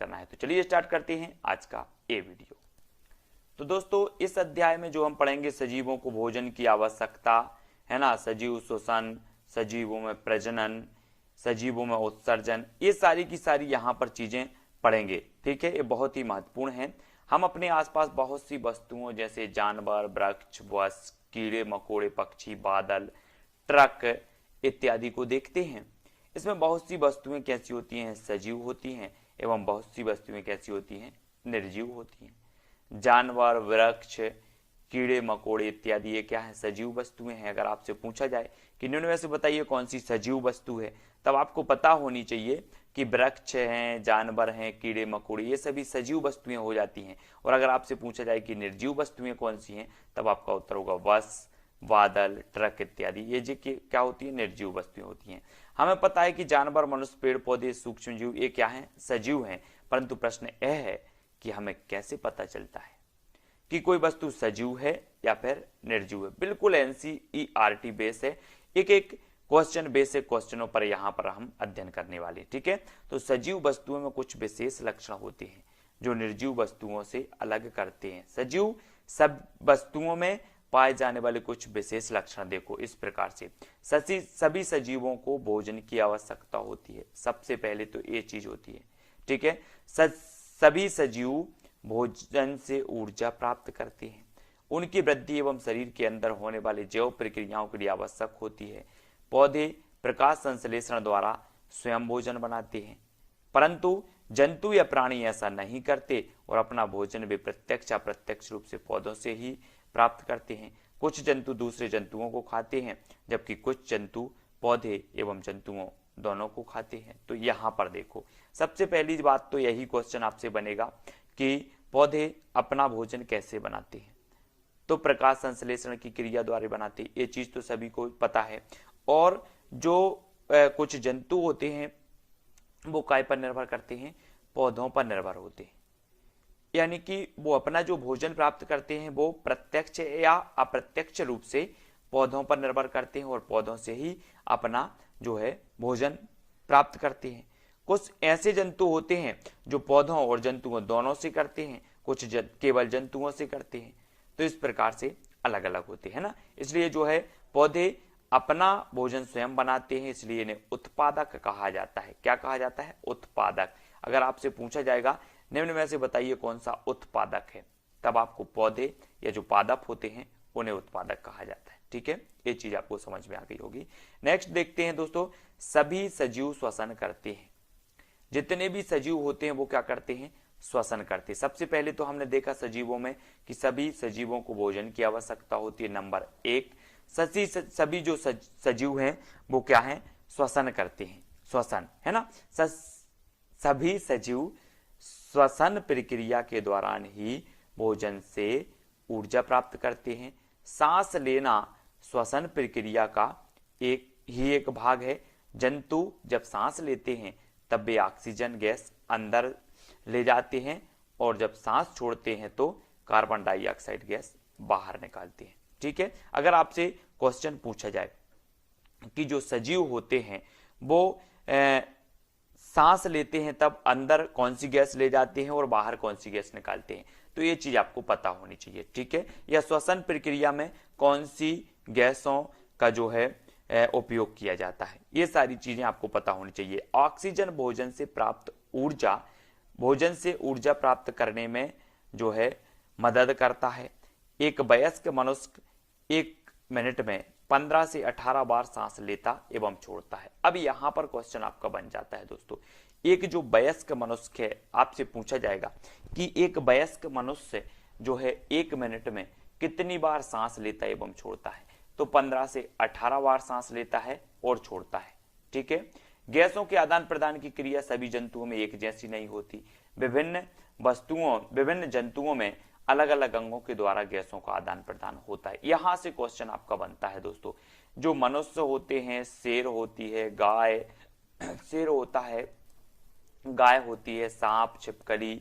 करना है। तो चलिए स्टार्ट करते हैं आज का ये वीडियो। तो दोस्तों इस अध्याय में जो हम पढ़ेंगे सजीवों को भोजन की आवश्यकता है ना, सजीव श्वसन, सजीवों में प्रजनन, सजीवों में उत्सर्जन, ये सारी की सारी यहाँ पर चीजें पढ़ेंगे। ठीक है, ये बहुत ही महत्वपूर्ण है। हम अपने आसपास बहुत सी वस्तुओं जैसे जानवर, वृक्ष, वृक्ष, कीड़े मकोड़े, पक्षी, बादल, ट्रक इत्यादि को देखते हैं। इसमें बहुत सी वस्तुएं कैसी होती हैं, सजीव होती हैं, एवं बहुत सी वस्तुएं कैसी होती हैं, निर्जीव होती हैं। जानवर, वृक्ष, कीड़े मकोड़े इत्यादि ये क्या है, सजीव वस्तुएं हैं। अगर आपसे पूछा जाए कि निम्न में से बताइए कौन सी सजीव वस्तु है, तब आपको पता होनी चाहिए कि वृक्ष हैं, जानवर हैं, कीड़े मकोड़े, ये सभी सजीव वस्तुएं हो जाती हैं। और अगर आपसे पूछा जाए कि निर्जीव वस्तुएं कौन सी हैं, तब आपका उत्तर होगा बस, बादल, ट्रक इत्यादि, ये जो क्या होती है, निर्जीव वस्तुएं होती हैं। हमें पता है कि जानवर, मनुष्य, पेड़ पौधे, सूक्ष्म जीव ये क्या हैं, सजीव हैं। परंतु प्रश्न यह है कि हमें कैसे पता चलता है कि कोई वस्तु सजीव है या फिर निर्जीव है। बिल्कुल एनसीईआरटी बेस है, एक एक क्वेश्चन, बेसिक क्वेश्चनों पर यहाँ पर हम अध्ययन करने वाले। ठीक है, तो सजीव वस्तुओं में कुछ विशेष लक्षण होते हैं जो निर्जीव वस्तुओं से अलग करते हैं। सजीव सब वस्तुओं में पाए जाने वाले कुछ विशेष लक्षण देखो इस प्रकार से। सभी सजीवों को भोजन की आवश्यकता होती है। सबसे पहले तो ये चीज होती है। ठीक है, सभी सजीव भोजन से ऊर्जा प्राप्त करते हैं। उनकी वृद्धि एवं शरीर के अंदर होने वाले जैव प्रक्रियाओं के लिए आवश्यक होती है। पौधे प्रकाश संश्लेषण द्वारा स्वयं भोजन बनाते हैं, परंतु जंतु या प्राणी ऐसा नहीं करते और अपना भोजन वे प्रत्यक्ष या अप्रत्यक्ष रूप से पौधों से ही प्राप्त करते हैं। कुछ जंतु दूसरे जंतुओं को खाते हैं, जबकि कुछ जंतु पौधे एवं जंतुओं दोनों को खाते हैं। तो यहाँ पर देखो, सबसे पहली बात तो यही क्वेश्चन आपसे बनेगा कि पौधे अपना भोजन कैसे बनाते हैं। तो प्रकाश संश्लेषण की क्रिया द्वारा बनाते हैं, ये चीज तो सभी को पता है। और जो कुछ जंतु होते हैं वो काय पर निर्भर करते हैं, पौधों पर निर्भर होते हैं। यानी कि वो अपना जो भोजन प्राप्त करते हैं वो प्रत्यक्ष या अप्रत्यक्ष रूप से पौधों पर निर्भर करते हैं और पौधों से ही अपना जो है भोजन प्राप्त करते हैं। कुछ ऐसे जंतु होते हैं जो पौधों और जंतुओं दोनों से करते हैं, कुछ केवल जंतुओं से करते हैं। तो इस प्रकार से अलग अलग होते हैं ना। इसलिए जो है पौधे अपना भोजन स्वयं बनाते हैं, इसलिए इन्हें उत्पादक कहा जाता है। क्या कहा जाता है, उत्पादक। अगर आपसे पूछा जाएगा निम्न में से बताइए कौन सा उत्पादक है, तब आपको पौधे या जो पादप होते हैं उन्हें उत्पादक कहा जाता है। ठीक है, ये चीज आपको समझ में आ गई होगी। नेक्स्ट देखते हैं दोस्तों, सभी सजीव श्वसन करते हैं। जितने भी सजीव होते हैं वो क्या करते हैं, श्वसन करते हैं। सबसे पहले तो हमने देखा सजीवों में कि सभी सजीवों को भोजन की आवश्यकता होती है। नंबर एक, सभी जो सजीव हैं वो क्या है, श्वसन करते हैं। श्वसन है ना, सभी सजीव श्वसन प्रक्रिया के दौरान ही भोजन से ऊर्जा प्राप्त करते हैं। सांस लेना श्वसन प्रक्रिया का एक भाग है। जंतु जब सांस लेते हैं तब वे ऑक्सीजन गैस अंदर ले जाते हैं और जब सांस छोड़ते हैं तो कार्बन डाइऑक्साइड गैस बाहर निकालते हैं। ठीक है, अगर आपसे क्वेश्चन पूछा जाए कि जो सजीव होते हैं वो सांस लेते हैं तब अंदर कौन सी गैस ले जाते हैं और बाहर कौन सी गैस निकालते हैं, तो ये चीज आपको पता होनी चाहिए। ठीक है, या श्वसन प्रक्रिया में कौन सी गैसों का जो है उपयोग किया जाता है, ये सारी चीजें आपको पता होनी चाहिए। ऑक्सीजन भोजन से प्राप्त ऊर्जा, भोजन से ऊर्जा प्राप्त करने में जो है मदद करता है। एक वयस्क मनुष्य 1 मिनट में 15 से 18 बार सांस लेता एवं छोड़ता है। अब यहां पर क्वेश्चन आपका बन जाता है दोस्तों, एक जो वयस्क मनुष्य है, आपसे पूछा जाएगा कि एक वयस्क मनुष्य जो है 1 मिनट में कितनी बार सांस लेता एवं छोड़ता है, तो 15 से 18 बार सांस लेता है और छोड़ता है। ठीक है, गैसों के आदान प्रदान की क्रिया सभी जंतुओं में एक जैसी नहीं होती। विभिन्न जंतुओं में अलग अलग अंगों के द्वारा गैसों का आदान प्रदान होता है। यहां से क्वेश्चन आपका बनता है दोस्तों, जो मनुष्य होते हैं, शेर होती है, शेर होता है, गाय होती है, सांप, छिपकली,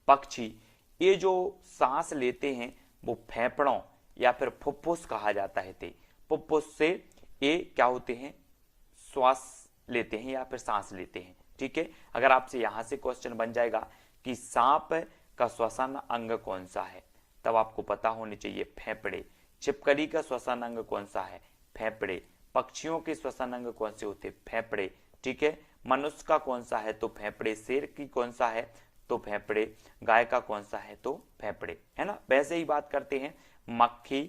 पक्षी, ये जो सांस लेते हैं वो फेफड़ों या फिर फुफ्फुस कहा जाता है। फुफ्फुस से ये क्या होते हैं, श्वास लेते हैं या फिर सांस लेते हैं। ठीक है, अगर आपसे यहां से क्वेश्चन बन जाएगा कि सांप का श्वसन अंग कौन सा है, तब आपको पता होनी चाहिए फेफड़े। छिपकली का श्वसन अंग कौन सा है, फेफड़े। पक्षियों के श्वसन अंग कौन से होते हैं, फेफड़े। ठीक है, मनुष्य का कौन सा है तो फेफड़े, शेर की कौन सा है तो फेफड़े, गाय का कौन सा है तो फेफड़े, है ना। वैसे ही बात करते हैं मक्खी,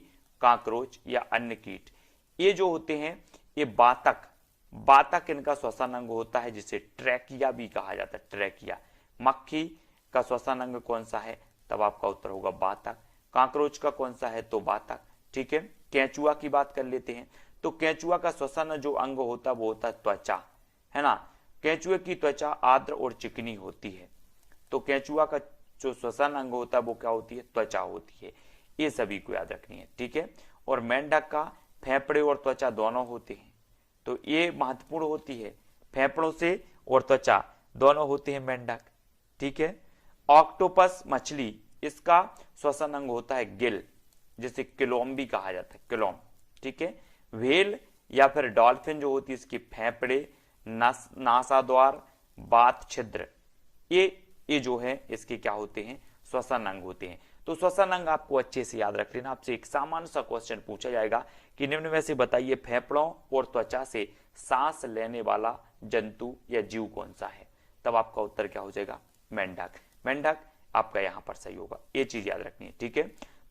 काकरोच या अन्य कीट, ये जो होते हैं ये बातक, बातक इनका श्वसन अंग होता है जिसे ट्रैकिया भी कहा जाता है, ट्रैकिया। मक्खी का श्वसन अंग कौन सा है, तब आपका उत्तर होगा बातक। काकरोच का कौन सा है तो बातक। ठीक है, केंचुआ की बात कर लेते हैं, तो केंचुआ का श्वसन जो अंग होता है वो होता है त्वचा, है ना। केंचुए की त्वचा आर्द्र और चिकनी होती है, तो केंचुआ का जो श्वसन अंग होता है वो क्या होती है, त्वचा होती है। ये सभी को याद रखनी है। ठीक है, और मेंढक का फेफड़े और त्वचा दोनों होते हैं, तो ये महत्वपूर्ण होती है, फेफड़ों से और त्वचा दोनों होते हैं मेंढक। ठीक है, ऑक्टोपस मछली, इसका श्वसन अंग होता है गिल, जिसे किलोम भी कहा जाता है, किलोम। ठीक है, व्हेल या फिर डॉल्फिन जो होती है इसकी फेफड़े, नासाद्वार, बात छिद्र, ये जो है इसके क्या होते हैं, श्वसन अंग होते हैं। तो श्वसन अंग आपको अच्छे से याद रख लेना। आपसे एक सामान्य सा क्वेश्चन पूछा जाएगा कि निम्न में से बताइए फेफड़ों और त्वचा से सांस लेने वाला जंतु या जीव कौन सा है, तब आपका उत्तर क्या हो जाएगा, मेंढक। मेंढक आपका यहां पर सही होगा, ये चीज याद रखनी है। ठीक है,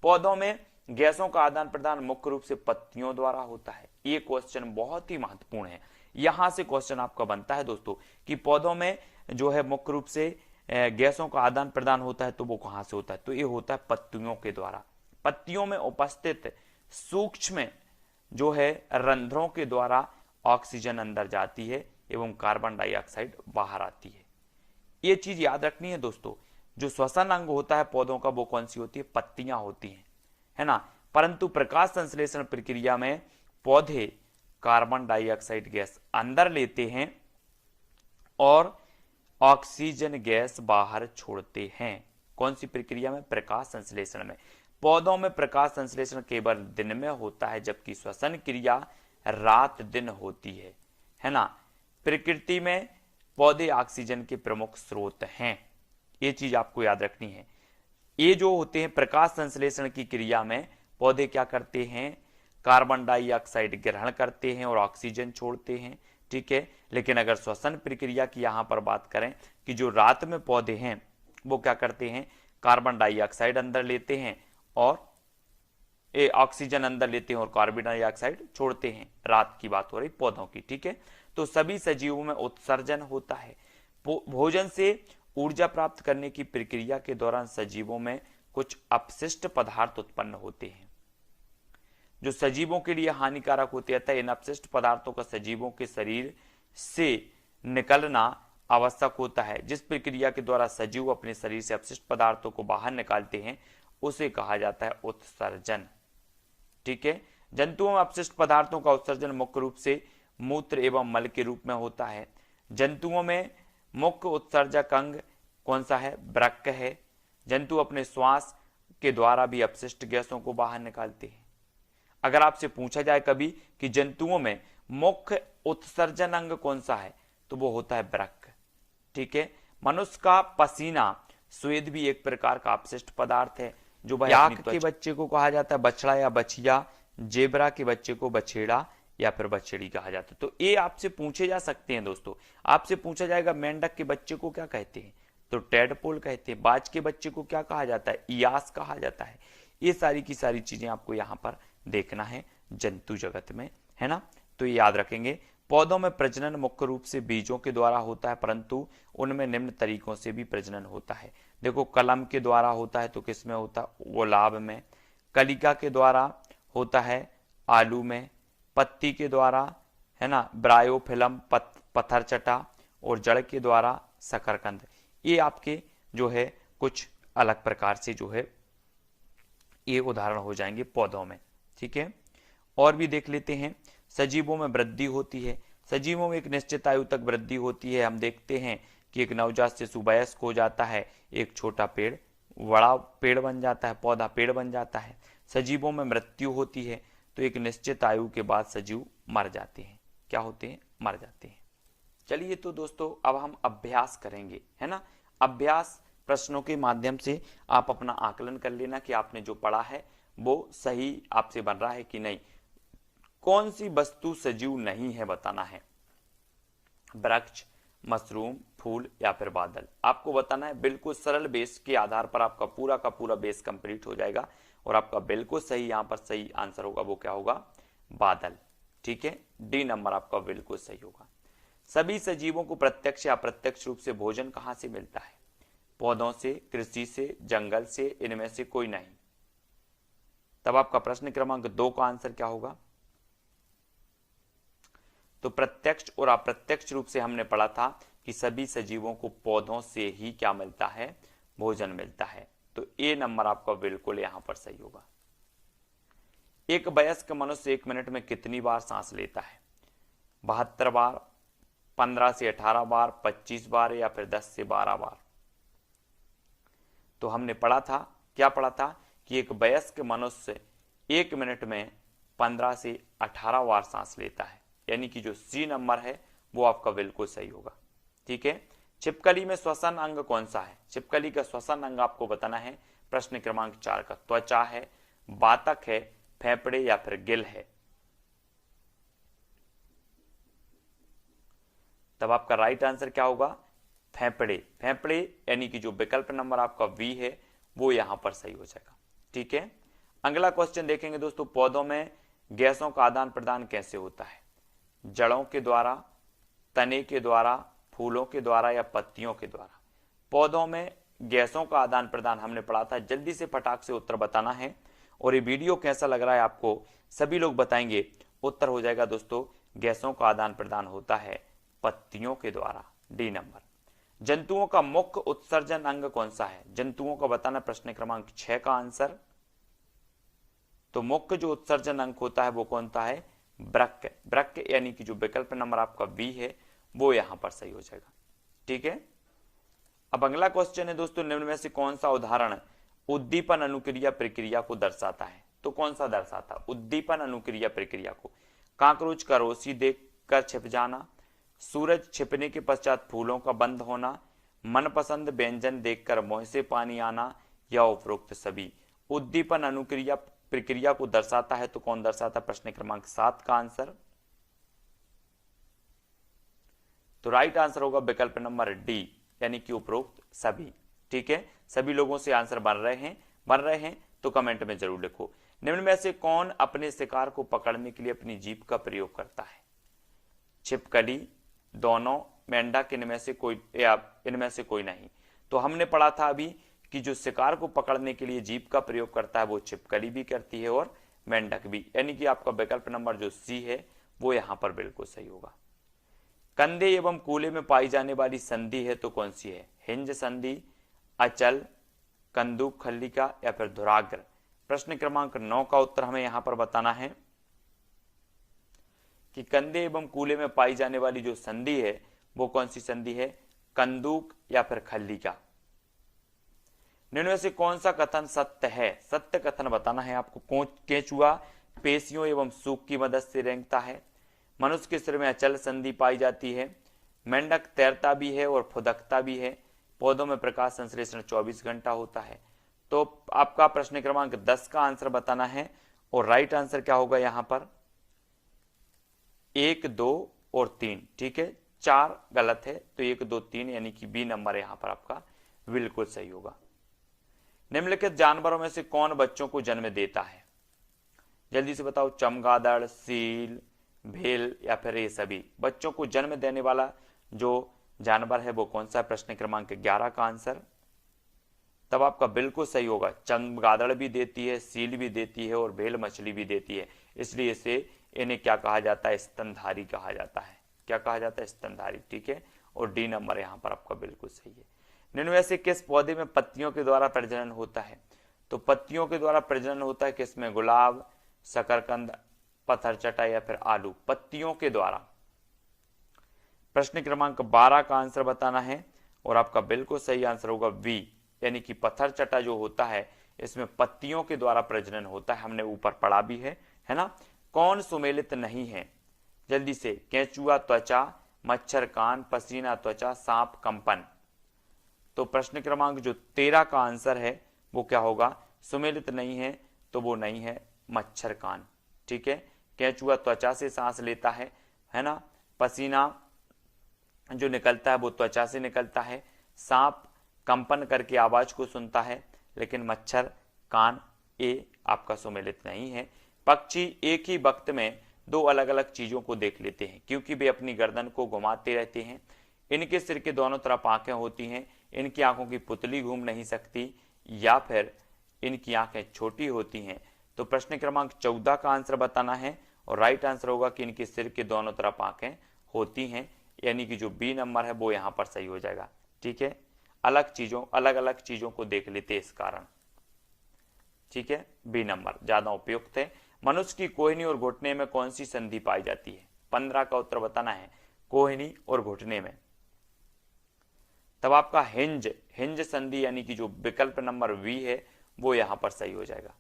पौधों में गैसों का आदान प्रदान मुख्य रूप से पत्तियों द्वारा होता है, ये क्वेश्चन बहुत ही महत्वपूर्ण है। यहां से क्वेश्चन आपका बनता है दोस्तों कि पौधों में जो है मुख्य रूप से गैसों का आदान प्रदान होता है, तो वो कहां से होता है, तो ये होता है पत्तियों के द्वारा। पत्तियों में उपस्थित सूक्ष्म जो है रंध्रों के द्वारा ऑक्सीजन अंदर जाती है एवं कार्बन डाइऑक्साइड बाहर आती है। ये चीज याद रखनी है दोस्तों, जो श्वसन अंग होता है पौधों का वो कौन सी होती है, पत्तियां होती हैं, है ना। परंतु प्रकाश संश्लेषण प्रक्रिया में पौधे कार्बन डाइऑक्साइड गैस अंदर लेते हैं और ऑक्सीजन गैस बाहर छोड़ते हैं। कौन सी प्रक्रिया में, प्रकाश संश्लेषण में। पौधों में प्रकाश संश्लेषण केवल दिन में होता है, जबकि श्वसन क्रिया रात दिन होती है ना। प्रकृति में पौधे ऑक्सीजन के प्रमुख स्रोत हैं, ये चीज आपको याद रखनी है। ये जो होते हैं प्रकाश संश्लेषण की क्रिया में पौधे क्या करते हैं, कार्बन डाइऑक्साइड ग्रहण करते हैं और ऑक्सीजन छोड़ते हैं। ठीक है, लेकिन अगर श्वसन प्रक्रिया की यहां पर बात करें कि जो रात में पौधे हैं वो क्या करते हैं, कार्बन डाइऑक्साइड अंदर लेते हैं और ऑक्सीजन अंदर लेते हैं और कार्बन डाइऑक्साइड छोड़ते हैं। रात की बात हो रही पौधों की। ठीक है, तो सभी सजीवों में उत्सर्जन होता है। भोजन से ऊर्जा प्राप्त करने की प्रक्रिया के दौरान सजीवों में कुछ अपशिष्ट पदार्थ उत्पन्न होते हैं जो सजीवों के लिए हानिकारक होते हैं। इन अपशिष्ट पदार्थों का सजीवों के शरीर से निकलना आवश्यक होता है। जिस प्रक्रिया के द्वारा सजीव अपने शरीर से अपशिष्ट पदार्थों को बाहर निकालते हैं उसे कहा जाता है उत्सर्जन। ठीक है, जंतुओं में अपशिष्ट पदार्थों का उत्सर्जन मुख्य रूप से मूत्र एवं मल के रूप में होता है। जंतुओं में मुख्य उत्सर्जक अंग कौन सा है, वृक्क है। जंतु अपने श्वास के द्वारा भी अपशिष्ट गैसों को बाहर निकालते हैं। अगर आपसे पूछा जाए कभी कि जंतुओं में मुख्य उत्सर्जन अंग कौन सा है, तो वो होता है वृक्क। ठीक है, मनुष्य का पसीना, स्वेद भी एक प्रकार का अपशिष्ट पदार्थ है जो याक के बच्चे को कहा जाता है बछड़ा या बछिया, जेबरा के बच्चे को बछेड़ा या फिर बछड़ी कहा जाता है। तो ये आपसे पूछे जा सकते हैं दोस्तों। आपसे पूछा जाएगा मेंढक के बच्चे को क्या कहते हैं, तो टेडपोल कहते हैं। बाज के बच्चे को क्या कहा जाता है, इयास कहा जाता है। ये सारी की सारी चीजें आपको यहाँ पर देखना है जंतु जगत में, है ना। तो ये याद रखेंगे। पौधों में प्रजनन मुख्य रूप से बीजों के द्वारा होता है, परंतु उनमें निम्न तरीकों से भी प्रजनन होता है। देखो, कलम के द्वारा होता है तो किसमें होता है, गुलाब में। कलिका के द्वारा होता है आलू में। पत्ती के द्वारा, है ना, ब्रायोफिलम पत्थरचटा। और जड़ के द्वारा शकरकंद। ये आपके जो है कुछ अलग प्रकार से जो है ये उदाहरण हो जाएंगे पौधों में। ठीक है, और भी देख लेते हैं। सजीवों में वृद्धि होती है। सजीवों में एक निश्चित आयु तक वृद्धि होती है। हम देखते हैं कि एक नवजात शिशु वयस्क हो जाता है, एक छोटा पेड़ बड़ा पेड़ बन जाता है, पौधा पेड़ बन जाता है। सजीवों में मृत्यु होती है, तो एक निश्चित आयु के बाद सजीव मर जाते हैं। क्या होते हैं, मर जाते हैं। चलिए तो दोस्तों अब हम अभ्यास करेंगे, है ना। अभ्यास प्रश्नों के माध्यम से आप अपना आकलन कर लेना कि आपने जो पढ़ा है वो सही आपसे बन रहा है कि नहीं। कौन सी वस्तु सजीव नहीं है बताना है, वृक्ष, मशरूम, फूल या फिर बादल, आपको बताना है। बिल्कुल सरल बेस के आधार पर आपका पूरा का पूरा बेस कंप्लीट हो जाएगा और आपका बिल्कुल सही यहां पर सही आंसर होगा, वो क्या होगा, बादल। ठीक है, डी नंबर आपका बिल्कुल सही होगा। सभी सजीवों को प्रत्यक्ष या अप्रत्यक्ष रूप से भोजन कहां से मिलता है, पौधों से, कृषि से, जंगल से, इनमें से कोई नहीं। तब आपका प्रश्न क्रमांक 2 का आंसर क्या होगा, तो प्रत्यक्ष और अप्रत्यक्ष रूप से हमने पढ़ा था कि सभी सजीवों को पौधों से ही क्या मिलता है, भोजन मिलता है। तो ए नंबर आपका बिल्कुल यहां पर सही होगा। एक वयस्क मनुष्य 1 मिनट में कितनी बार सांस लेता है, 72 बार, 15 से 18 बार, 25 बार या फिर 10 से 12 बार। तो हमने पढ़ा था, क्या पढ़ा था कि एक वयस्क मनुष्य 1 मिनट में 15 से 18 बार सांस लेता है, यानी कि जो सी नंबर है वो आपका बिल्कुल सही होगा। ठीक है, छिपकली में श्वसन अंग कौन सा है, छिपकली का श्वसन अंग आपको बताना है। प्रश्न क्रमांक 4 का त्वचा है, बातक है, फेफड़े या फिर गिल है। तब आपका राइट आंसर क्या होगा, फेफड़े। फेफड़े यानी कि जो विकल्प नंबर आपका बी है वो यहां पर सही हो जाएगा। ठीक है, अगला क्वेश्चन देखेंगे दोस्तों, पौधों में गैसों का आदान प्रदान कैसे होता है, जड़ों के द्वारा, तने के द्वारा, फूलों के द्वारा या पत्तियों के द्वारा। पौधों में गैसों का आदान प्रदान हमने पढ़ा था, जल्दी से फटाक से उत्तर बताना है। और ये वीडियो कैसा लग रहा है आपको सभी लोग बताएंगे। उत्तर हो जाएगा दोस्तों, गैसों का आदान प्रदान होता है पत्तियों के द्वारा, डी नंबर। जंतुओं का मुख्य उत्सर्जन अंग कौन सा है, जंतुओं का बताना प्रश्न क्रमांक 6 का आंसर। तो मुख्य जो उत्सर्जन अंग होता है वो कौन सा है, वृक्क। वृक्क यानी कि जो विकल्प नंबर आपका बी है वो यहां पर सही हो जाएगा। ठीक है, अब अगला क्वेश्चन है दोस्तों, निम्न में से कौन सा उदाहरण उद्दीपन अनुक्रिया प्रक्रिया को दर्शाता है। तो कौन सा दर्शाता, उद्दीपन अनुक्रिया प्रक्रिया को, काकरोच का रोशनी देखकर छिप जाना, सूरज छिपने के पश्चात फूलों का बंद होना, मनपसंद व्यंजन देखकर मुंह से पानी आना या उपरोक्त सभी। उद्दीपन अनुक्रिया प्रक्रिया को दर्शाता है तो कौन दर्शाता, प्रश्न क्रमांक 7 का आंसर। तो राइट आंसर होगा विकल्प नंबर डी, यानी कि उपरोक्त सभी। ठीक है, सभी लोगों से आंसर बन रहे हैं तो कमेंट में जरूर लिखो। निम्न में से कौन अपने शिकार को पकड़ने के लिए अपनी जीभ का प्रयोग करता है, छिपकली, दोनों, मेंढक, इनमें से कोई नहीं। तो हमने पढ़ा था अभी कि जो शिकार को पकड़ने के लिए जीभ का प्रयोग करता है वो छिपकली भी करती है और मेंढक भी, यानी कि आपका विकल्प नंबर जो सी है वो यहां पर बिल्कुल सही होगा। कंधे एवं कूले में पाई जाने वाली संधि है तो कौन सी है, हिंज संधि, अचल, कंदूक खल्लिका या फिर धुराग्र। प्रश्न क्रमांक 9 का उत्तर हमें यहां पर बताना है कि कंधे एवं कूले में पाई जाने वाली जो संधि है वो कौन सी संधि है, कंदूक या फिर खल्लिका। निम्न में से कौन सा कथन सत्य है, सत्य कथन बताना है आपको। केंचुआ पेशियों एवं सूख की मदद से रेंगता है, मनुष्य के सिर में अचल संधि पाई जाती है, मेंढक तैरता भी है और फुदकता भी है, पौधों में प्रकाश संश्लेषण 24 घंटा होता है। तो आपका प्रश्न क्रमांक 10 का आंसर बताना है और राइट आंसर क्या होगा यहां पर, 1, 2 और 3। ठीक है, 4 गलत है तो 1, 2, 3 यानी कि बी नंबर यहां पर आपका बिल्कुल सही होगा। निम्नलिखित जानवरों में से कौन बच्चों को जन्म देता है, जल्दी से बताओ, चमगादड़, सील, भेल या फिर ये सभी। बच्चों को जन्म देने वाला जो जानवर है वो कौन सा, प्रश्न क्रमांक 11 का आंसर। तब आपका बिल्कुल सही होगा, चमगादड़ भी देती है, सील भी देती है और भेल मछली भी देती है, इसलिए इसे इन्हें क्या कहा जाता है, स्तनधारी कहा जाता है। क्या कहा जाता है, स्तनधारी। ठीक है, और डी नंबर यहां पर आपका बिल्कुल सही है। निम्न में से किस पौधे में पत्तियों के द्वारा प्रजनन होता है, तो पत्तियों के द्वारा प्रजनन होता है किसमें, गुलाब, शकरकंद, पत्थरचटा या फिर आलू। पत्तियों के द्वारा। प्रश्न क्रमांक 12 का आंसर बताना है और आपका बिल्कुल सही आंसर होगा बी, यानी कि पत्थरचटा जो होता है इसमें पत्तियों के द्वारा प्रजनन होता है, हमने ऊपर पढ़ा भी है ना। कौन सुमेलित नहीं है, जल्दी से, केंचुआ त्वचा, मच्छर कान, पसीना त्वचा, सांप कंपन। तो प्रश्न क्रमांक जो 13 का आंसर है वो क्या होगा, सुमेलित नहीं है तो वो नहीं है मच्छर कान। ठीक है, केंचुआ त्वचा से सांस लेता है ना, पसीना जो निकलता है वो त्वचा से निकलता है, सांप कंपन करके आवाज को सुनता है, लेकिन मच्छर कान, ए आपका सुमेलित नहीं है। पक्षी एक ही वक्त में दो अलग अलग चीजों को देख लेते हैं क्योंकि वे अपनी गर्दन को घुमाते रहते हैं। इनके सिर के दोनों तरफ आंखें होती हैं, इनकी आंखों की पुतली घूम नहीं सकती, या फिर इनकी आंखें छोटी होती हैं। तो प्रश्न क्रमांक 14 का आंसर बताना है और राइट आंसर होगा कि इनके सिर के दोनों तरफ आंखें होती हैं, यानी कि जो बी नंबर है वो यहां पर सही हो जाएगा। ठीक है, अलग अलग चीजों को देख लेते इस कारण। ठीक है, बी नंबर ज्यादा उपयुक्त है। मनुष्य की कोहनी और घुटने में कौन सी संधि पाई जाती है? 15 का उत्तर बताना है, कोहनी और घुटने में। तब आपका हिंज संधि यानी कि जो विकल्प नंबर वी है वो यहां पर सही हो जाएगा।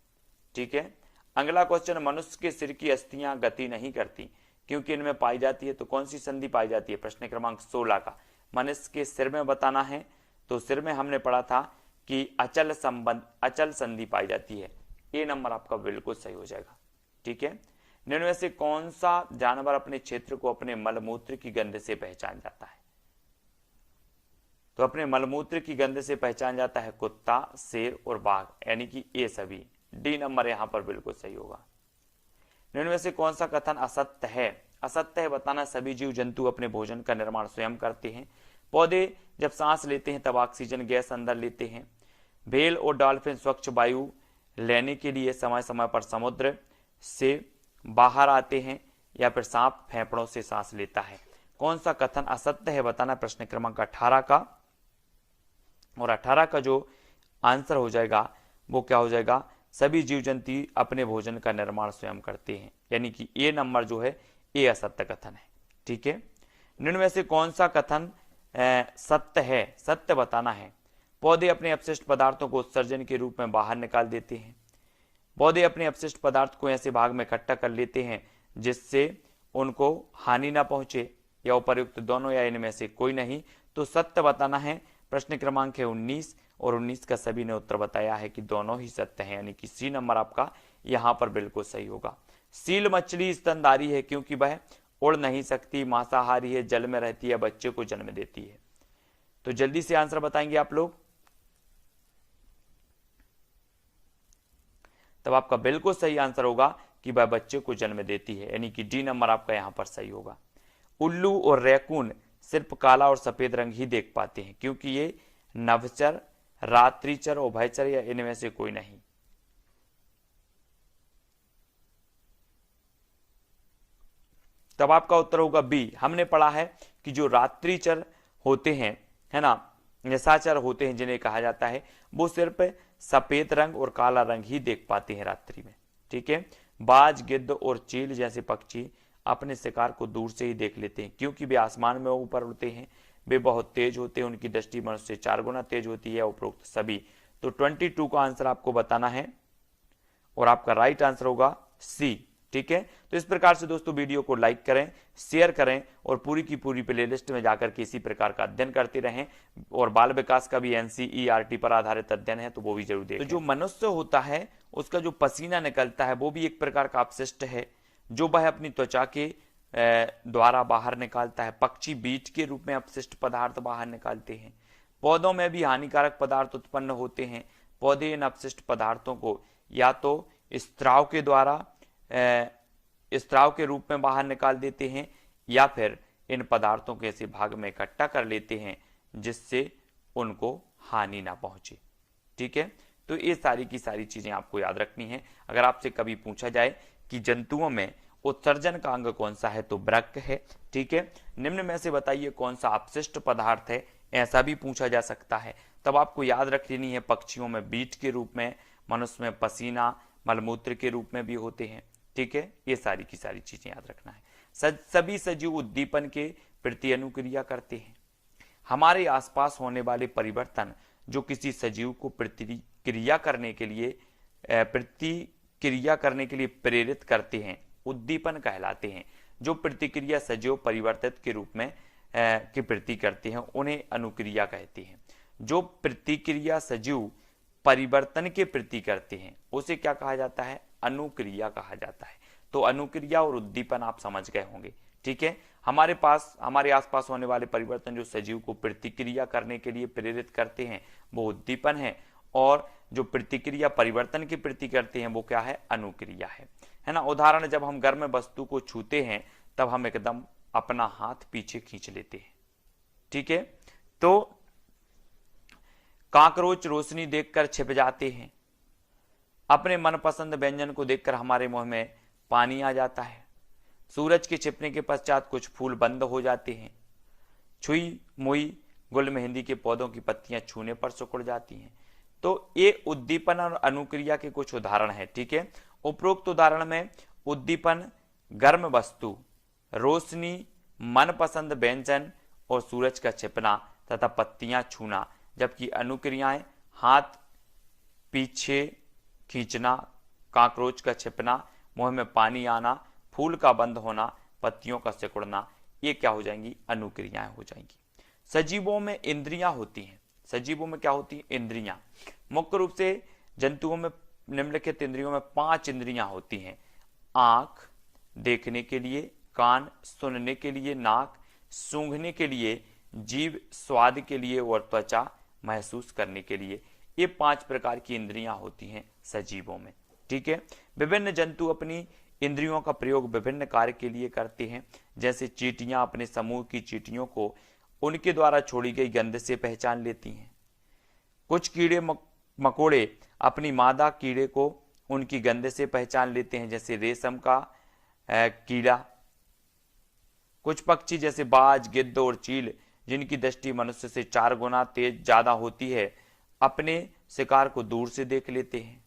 ठीक है, अगला क्वेश्चन, मनुष्य के सिर की अस्थियां गति नहीं करती क्योंकि इनमें पाई जाती है, तो कौन सी संधि पाई जाती है? प्रश्न क्रमांक 16 का मनुष्य के सिर में बताना है। तो सिर में हमने पढ़ा था कि अचल संधि पाई जाती है, ए नंबर आपका बिल्कुल सही हो जाएगा। ठीक है, निम्न में से कौन सा जानवर अपने क्षेत्र को अपने मलमूत्र की गंध से पहचान जाता है? तो अपने मलमूत्र की गंध से पहचान जाता है कुत्ता, शेर और बाघ, यानी कि ए सभी। डी नंबर यहां पर बिल्कुल सही होगा। निम्न में से कौन सा कथन असत्य है? असत्य है बताना, सभी जीव जंतु अपने भोजन का निर्माण स्वयं करते हैं। पौधे जब सांस लेते हैं तब ऑक्सीजन गैस अंदर लेते हैं। व्हेल और डॉल्फिन स्वच्छ वायु लेने के लिए समय समय पर समुद्र से बाहर आते हैं, या फिर सांप फेफड़ों से सांस लेता है। कौन सा कथन असत्य है बताना, प्रश्न क्रमांक 18 का। और 18 का जो आंसर हो जाएगा वो क्या हो जाएगा, सभी जीव जंतु अपने भोजन का निर्माण स्वयं करते हैं, यानी कि ए नंबर जो है ए असत्य कथन है। ठीक है, निम्न में से कौन सा कथन सत्य है? सत्य बताना है, पौधे अपने अपशिष्ट पदार्थों को उत्सर्जन के रूप में बाहर निकाल देते हैं। पौधे अपने अपशिष्ट पदार्थ को ऐसे भाग में इकट्ठा कर लेते हैं जिससे उनको हानि ना पहुंचे, या उपर्युक्त दोनों, या इनमें से कोई नहीं। तो सत्य बताना है, प्रश्न क्रमांक है 19 और 19 का सभी ने उत्तर बताया है कि दोनों ही सत्य हैं, यानी कि सी नंबर आपका यहां पर बिल्कुल सही होगा। सील मछली स्तनधारी है क्योंकि वह उड़ नहीं सकती, मांसाहारी है, जल में रहती है, बच्चे को जन्म देती है। तो जल्दी से आंसर बताएंगे आप लोग। तब आपका बिल्कुल सही आंसर होगा कि वह बच्चे को जन्म देती है, यानी कि डी नंबर आपका यहां पर सही होगा। उल्लू और रैकून सिर्फ काला और सफेद रंग ही देख पाते हैं क्योंकि ये नभचर, रात्रिचर, उभयचर, या इनमें से कोई नहीं। तब आपका उत्तर होगा बी। हमने पढ़ा है कि जो रात्रिचर होते हैं, है ना, निशाचर होते हैं जिन्हें कहा जाता है, वो सिर्फ सफेद रंग और काला रंग ही देख पाते हैं रात्रि में। ठीक है, बाज, गिद्ध और चील जैसे पक्षी अपने शिकार को दूर से ही देख लेते हैं क्योंकि वे आसमान में ऊपर उड़ते हैं, वे बहुत तेज होते हैं, उनकी दृष्टि मनुष्य से 4 गुना तेज होती है, उपरोक्त सभी। तो 22 का आंसर आपको बताना है और आपका राइट आंसर होगा सी। ठीक है, तो इस प्रकार से दोस्तों वीडियो को लाइक करें, शेयर करें और पूरी की पूरी प्लेलिस्ट में जाकर के इसी प्रकार का अध्ययन करते रहें। और बाल विकास का भी एनसीईआरटी पर आधारित अध्ययन है, तो वो भी जरूर देखें। तो जो मनुष्य होता है उसका जो पसीना निकलता है वो भी एक प्रकार का अपशिष्ट है जो वह अपनी त्वचा के द्वारा बाहर निकालता है। पक्षी बीज के रूप में अपशिष्ट पदार्थ बाहर निकालते हैं। पौधों में भी हानिकारक पदार्थ उत्पन्न होते हैं। पौधे इन अपशिष्ट पदार्थों को या तो स्त्राव के द्वारा स्त्राव के रूप में बाहर निकाल देते हैं, या फिर इन पदार्थों के ऐसे भाग में इकट्ठा कर लेते हैं जिससे उनको हानि ना पहुंचे। ठीक है, तो ये सारी की सारी चीजें आपको याद रखनी है। अगर आपसे कभी पूछा जाए कि जंतुओं में उत्सर्जन का अंग कौन सा है, तो वृक्क है। ठीक है, निम्न में से बताइए कौन सा अपशिष्ट पदार्थ है, ऐसा भी पूछा जा सकता है। तब आपको याद रख लेनी है, पक्षियों में बीज के रूप में, मनुष्य में पसीना, मलमूत्र के रूप में भी होते हैं। ठीक है, ये सारी की सारी चीजें याद रखना है। सभी सजीव उद्दीपन के प्रति अनुक्रिया करते हैं। हमारे आसपास होने वाले परिवर्तन जो किसी सजीव को प्रतिक्रिया करने के लिए प्रेरित करते हैं, उद्दीपन कहलाते हैं। जो प्रतिक्रिया सजीव परिवर्तित के रूप में की प्रति करते हैं उन्हें अनुक्रिया कहते हैं। जो प्रतिक्रिया सजीव परिवर्तन के प्रति करते हैं उसे क्या कहा जाता है? अनुक्रिया कहा जाता है। तो अनुक्रिया और उद्दीपन आप समझ गए होंगे, ठीक है। हमारे आसपास होने वाले परिवर्तन जो सजीव को प्रतिक्रिया करने के लिए प्रेरित करते हैं वो उद्दीपन है, और जो प्रतिक्रिया परिवर्तन के प्रति करते हैं वो क्या है? अनुक्रिया है ना। उदाहरण, जब हम गर्म वस्तु को छूते हैं तब हम एकदम अपना हाथ पीछे खींच लेते हैं, ठीक है। तो कॉकरोच रोशनी देखकर छिप जाते हैं। अपने मनपसंद व्यंजन को देखकर हमारे मुंह में पानी आ जाता है। सूरज के छिपने के पश्चात कुछ फूल बंद हो जाते हैं। छुई मुई गुल मेहंदी के पौधों की पत्तियां छूने पर सिकुड़ जाती हैं। तो ये उद्दीपन और अनुक्रिया के कुछ उदाहरण हैं, ठीक है। उपरोक्त उदाहरण में उद्दीपन गर्म वस्तु, रोशनी, मनपसंद व्यंजन और सूरज का छिपना तथा पत्तियां छूना, जबकि अनुक्रियाएं हाथ पीछे खींचना, कॉकरोच का छिपना, मुंह में पानी आना, फूल का बंद होना, पत्तियों का सिकुड़ना, ये क्या हो जाएंगी? अनुक्रियाएं हो जाएंगी। सजीवों में इंद्रियां होती हैं। सजीवों में क्या होती है? इंद्रियां। मुख्य रूप से जंतुओं में निम्नलिखित इंद्रियों में 5 इंद्रियां होती हैं। आंख देखने के लिए, कान सुनने के लिए, नाक सूंघने के लिए, जीभ स्वाद के लिए और त्वचा महसूस करने के लिए। ये 5 प्रकार की इंद्रियां होती हैं सजीवों में, ठीक है। विभिन्न जंतु अपनी इंद्रियों का प्रयोग विभिन्न कार्य के लिए करते हैं। जैसे चींटियां अपने समूह की चींटियों को उनके द्वारा छोड़ी गई गंध से पहचान लेती हैं। कुछ कीड़े मकोड़े अपनी मादा कीड़े को उनकी गंध से पहचान लेते हैं, जैसे रेशम का कीड़ा। कुछ पक्षी जैसे बाज, गिद्ध और चील, जिनकी दृष्टि मनुष्य से 4 गुना तेज ज्यादा होती है, अपने शिकार को दूर से देख लेते हैं।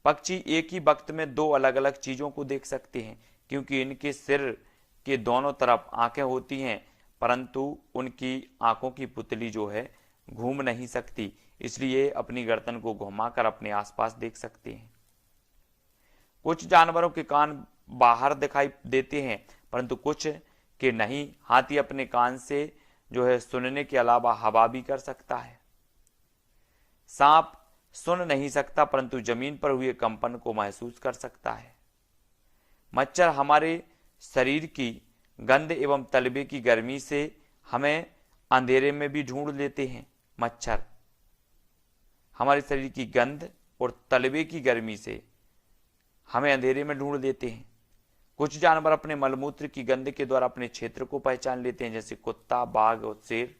पक्षी एक ही वक्त में 2 अलग अलग चीजों को देख सकते हैं, क्योंकि इनके सिर के दोनों तरफ आंखें होती हैं, परंतु उनकी आंखों की पुतली जो है घूम नहीं सकती, इसलिए अपनी गर्दन को घुमाकर अपने आसपास देख सकते हैं। कुछ जानवरों के कान बाहर दिखाई देते हैं, परंतु कुछ के नहीं। हाथी अपने कान से जो है सुनने के अलावा हवा भी कर सकता है। सांप सुन नहीं सकता, परंतु जमीन पर हुए कंपन को महसूस कर सकता है। मच्छर हमारे शरीर की गंध एवं तलबे की गर्मी से हमें अंधेरे में भी ढूंढ लेते हैं। मच्छर हमारे शरीर की गंध और तलबे की गर्मी से हमें अंधेरे में ढूंढ लेते हैं। कुछ जानवर अपने मलमूत्र की गंध के द्वारा अपने क्षेत्र को पहचान लेते हैं, जैसे कुत्ता, बाघ और शेर।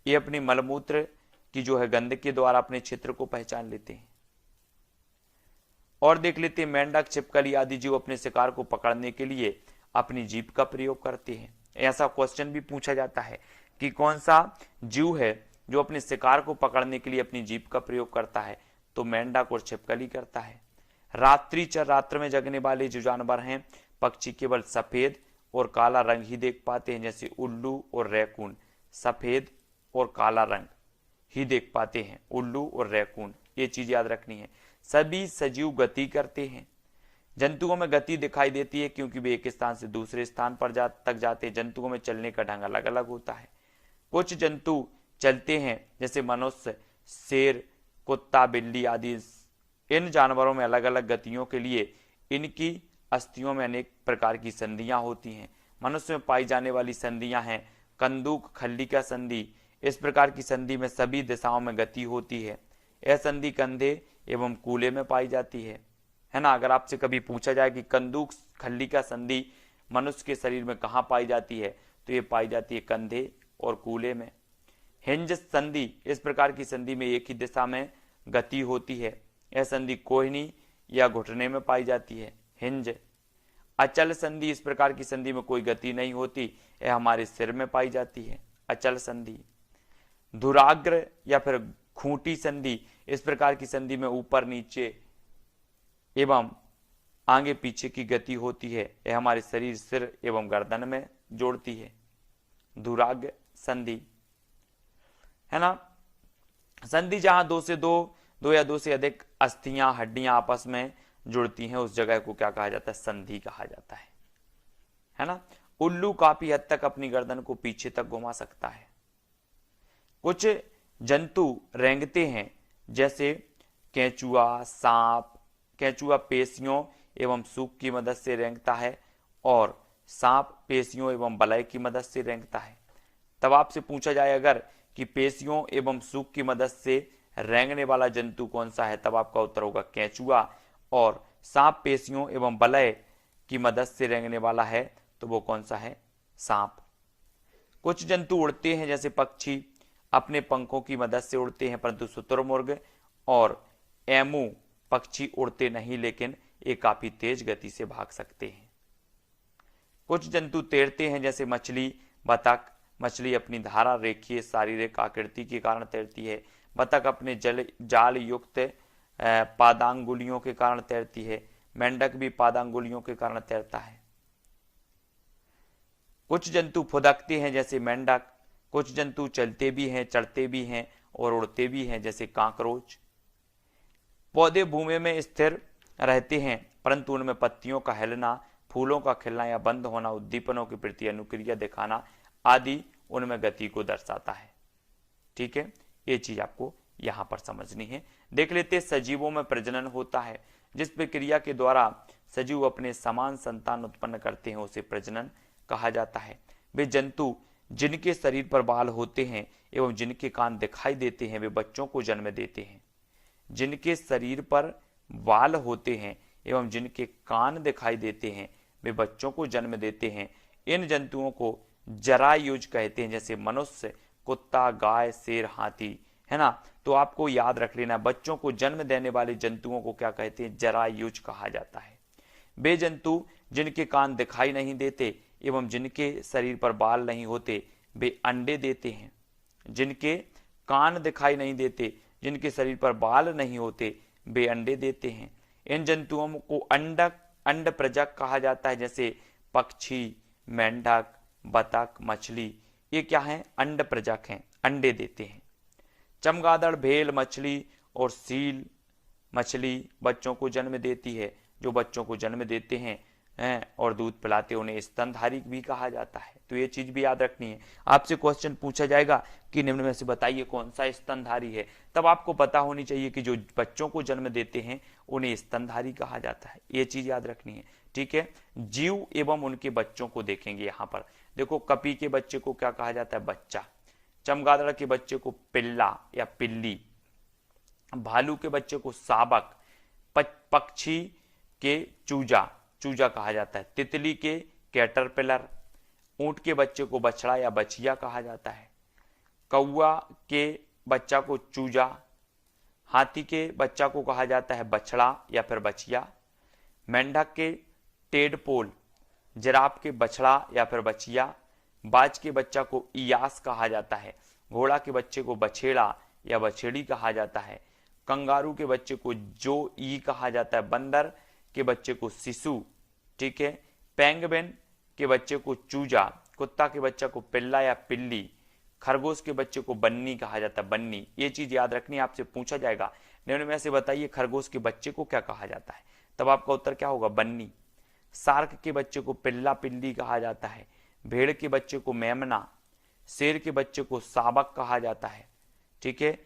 ये अपनी मलमूत्र की जो है गंध के द्वारा अपने क्षेत्र को पहचान लेते हैं। और देख लेते हैं मेंढक, छिपकली आदि जीव अपने शिकार को पकड़ने के लिए अपनी जीभ का प्रयोग करते हैं। ऐसा क्वेश्चन भी पूछा जाता है कि कौन सा जीव है जो अपने शिकार को पकड़ने के लिए अपनी जीभ का प्रयोग करता है, तो मेंढक और छिपकली करता है। रात्र में जगने वाले जो जानवर हैं, पक्षी केवल सफेद और काला रंग ही देख पाते हैं, जैसे उल्लू और रैकून सफेद और काला रंग ही देख पाते हैं। उल्लू और रैकून, ये चीज याद रखनी है। सभी सजीव गति करते हैं। जंतुओं में गति दिखाई देती है क्योंकि वे एक स्थान से दूसरे स्थान पर तक जाते हैं। जंतुओं में चलने का ढंग अलग अलग होता है। कुछ जंतु चलते हैं, जैसे मनुष्य, शेर, कुत्ता, बिल्ली आदि। इन जानवरों में अलग अलग गतियों के लिए इनकी अस्थियों में अनेक प्रकार की संधियां होती हैं। मनुष्य में पाई जाने वाली संधियां हैं कंदूक, खल्लिका संधि। इस प्रकार की संधि में सभी दिशाओं में गति होती है। यह संधि कंधे एवं कूल्हे में पाई जाती है ना। अगर आपसे कभी पूछा जाए कि कंदूक, खल्लिका संधि मनुष्य के शरीर में कहाँ पाई जाती है, तो ये पाई जाती है कंधे और कूल्हे में। हिंज संधि, इस प्रकार की संधि में एक ही दिशा में गति होती है। यह संधि कोहनी या घुटने में पाई जाती है। हिंज। अचल संधि, इस प्रकार की संधि में कोई गति नहीं होती, यह हमारे सिर में पाई जाती है। अचल संधि। धुराग्र या फिर खूंटी संधि, इस प्रकार की संधि में ऊपर नीचे एवं आगे पीछे की गति होती है। यह हमारे शरीर, सिर एवं गर्दन में जोड़ती है। धुराग्र संधि, है ना। संधि जहां 2 या 2 से अधिक अस्थियां, हड्डियां आपस में जुड़ती हैं, उस जगह को क्या कहा जाता है? संधि कहा जाता है ना। उल्लू काफी हद तक अपनी गर्दन को पीछे तक घुमा सकता है। कुछ जंतु रेंगते हैं जैसे केंचुआ, सांप। केंचुआ पेशियों एवं सूप की मदद से रेंगता है और सांप पेशियों एवं बलय की मदद से रेंगता है। तब आपसे पूछा जाए अगर कि पेशियों एवं सूप की मदद से रेंगने वाला जंतु कौन सा है, तब आपका उत्तर होगा केंचुआ। और सांप पेशियों एवं बलय की मदद से रेंगने वाला है तो वो कौन सा है, सांप। कुछ जंतु उड़ते हैं जैसे पक्षी अपने पंखों की मदद से उड़ते हैं, परंतु शुतुरमुर्ग और एमू पक्षी उड़ते नहीं, लेकिन ये काफी तेज गति से भाग सकते हैं। कुछ जंतु तैरते हैं जैसे मछली, बतख। मछली अपनी धारा रेखीय शारीरिक आकृति के कारण तैरती है। बतख अपने जाल युक्त पादांगुलियों के कारण तैरती है। मेंढक भी पादांगुलियों के कारण तैरता है। कुछ जंतु फुदकते हैं जैसे मेंढक। कुछ जंतु चलते भी हैं, चढ़ते भी हैं और उड़ते भी हैं जैसे कांकरोच। पौधे भूमि में स्थिर रहते हैं, परंतु उनमें पत्तियों का हिलना, फूलों का खिलना या बंद होना, उद्दीपनों के प्रति अनुक्रिया दिखाना आदि उनमें गति को दर्शाता है। ठीक है, ये चीज आपको यहां पर समझनी है। देख लेते, सजीवों में प्रजनन होता है। जिस प्रक्रिया के द्वारा सजीव अपने समान संतान उत्पन्न करते हैं उसे प्रजनन कहा जाता है। वे जंतु जिनके शरीर पर बाल होते हैं एवं जिनके कान दिखाई देते हैं वे बच्चों को जन्म देते हैं। जिनके शरीर पर बाल होते हैं एवं जिनके कान दिखाई देते हैं वे बच्चों को जन्म देते हैं। इन जंतुओं को जरायुज कहते हैं, जैसे मनुष्य, कुत्ता, गाय, शेर, हाथी, है ना। तो आपको याद रख लेना, बच्चों को जन्म देने वाले जंतुओं को क्या कहते हैं, जरायुज कहा जाता है। वे जंतु जिनके कान दिखाई नहीं देते एवं जिनके शरीर पर बाल नहीं होते वे अंडे देते हैं। जिनके कान दिखाई नहीं देते, जिनके शरीर पर बाल नहीं होते वे अंडे देते हैं। इन जंतुओं को अंड प्रजक कहा जाता है, जैसे पक्षी, मेंढक, बतख, मछली, ये क्या है, अंड प्रजक हैं, अंडे देते हैं। चमगादड़, भेल मछली और सील मछली बच्चों को जन्म देती है। जो बच्चों को जन्म देते हैं और दूध पिलाते उन्हें स्तनधारी भी कहा जाता है। तो ये चीज भी याद रखनी है। आपसे क्वेश्चन पूछा जाएगा कि निम्न में से बताइए कौन सा स्तनधारी है, तब आपको पता होनी चाहिए कि जो बच्चों को जन्म देते हैं उन्हें स्तनधारी कहा जाता है। ये चीज याद रखनी है। ठीक है, जीव एवं उनके बच्चों को देखेंगे। यहाँ पर देखो, कपी के बच्चे को क्या कहा जाता है, बच्चा। चमगादड़ के बच्चे को पिल्ला या पिल्ली। भालू के बच्चे को शावक। पक्षी के चूजा कहा जाता है। तितली के कैटरपिलर। ऊंट के बच्चे को बछड़ा या बछिया कहा जाता है। कौआ के बच्चा को चूजा। हाथी के बच्चा को कहा जाता है बछड़ा या फिर बछिया। मेंढक के टेडपोल। जिराफ के बछड़ा या फिर बछिया। बाज के बच्चा को इयास कहा जाता है। घोड़ा के बच्चे को बछेड़ा या बछेड़ी कहा जाता है। कंगारू के बच्चे को जो ई कहा जाता है। बंदर के बच्चे को शिशु। ठीक है, पेंगुइन के बच्चे को चूजा। कुत्ता के बच्चे को पिल्ला या पिल्ली। खरगोश के बच्चे को बन्नी कहा जाता है, बन्नी। ये चीज याद रखनी, आपसे पूछा जाएगा निम्न में से बताइए खरगोश के बच्चे को क्या कहा जाता है, तब आपका उत्तर क्या होगा, बन्नी। सार्क के बच्चे को पिल्ला पिल्ली कहा जाता है। भेड़ के बच्चे को मेमना। शेर के बच्चे को शावक कहा जाता है। ठीक है,